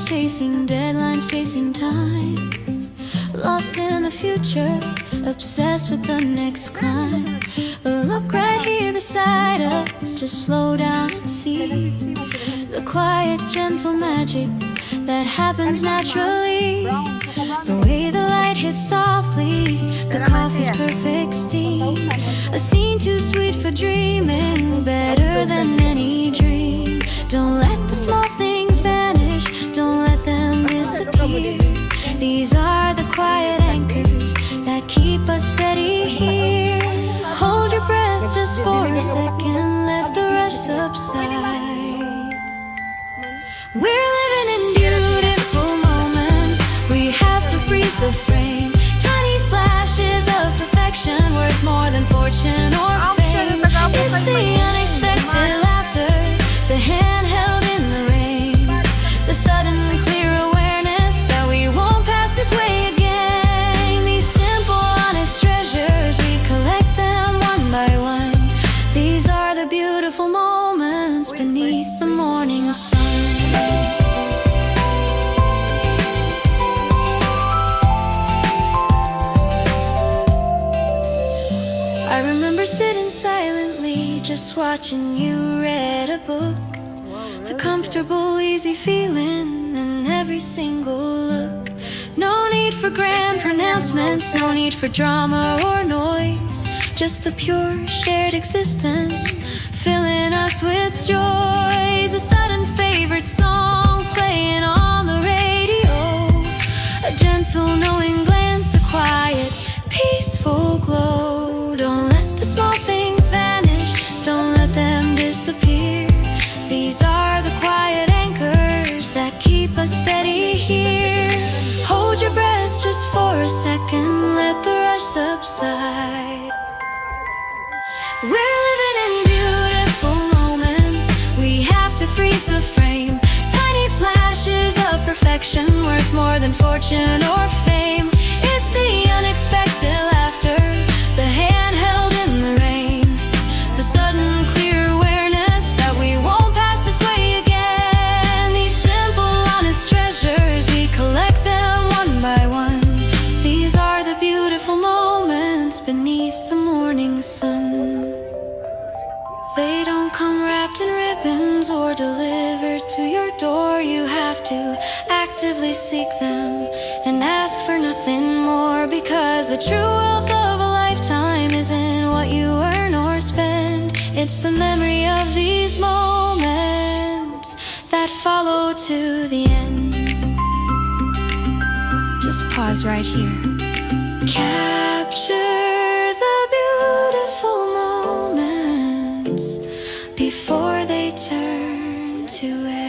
Chasing deadlines, chasing time, lost in the future, obsessed with the next climb. But look right here beside us, just slow down and see the quiet, gentle magic that happens naturally. The way the light hits softly, the coffee's perfect steam, a scene too sweet for dreaming, better than any dream. Don't let the small things vanish, don't let them disappear. These are the quiet anchors that keep us steady here. Hold your breath just for a second, let the rush subside. We're living in beautiful moments, we have to freeze the frame. Tiny flashes of perfection, worth more than fortune or fame. It's the unexpected laughter, the hand held in the rain, the sudden clear awareness that we won't pass this way again. These simple, honest treasures, we collect them one by one. These are the beautiful moments beneath the morning sun. I remember sitting silently, just watching you read a book. The comfortable, easy feeling in every single look. No need for grand pronouncements, no need for drama or noise. Just the pure, shared existence, filling us with joys. A sudden favorite song playing on the radio, a gentle knowing glance, a quiet, peaceful glow. Don't let the small things vanish, don't let them disappear. These are the quiet anchors that keep us steady here. Hold your breath just for a second, let the rush subside. We're living in beautiful moments, we have to freeze the frame. Tiny flashes of perfection, worth more than fortune or fame. It's the unexpected laughter, the hand held in the rain, the sudden clear awareness that we won't pass this way again. These simple, honest treasures, we collect them one by one. These are the beautiful moments beneath the morning sun. They don't come wrapped in ribbons or delivered to your door. You have to actively seek them and ask for nothing more, because the true wealth of a lifetime isn't what you earn or spend. It's the memory of these moments that follow to the end. Just pause right here. Capture the beautiful moments before they turn to air.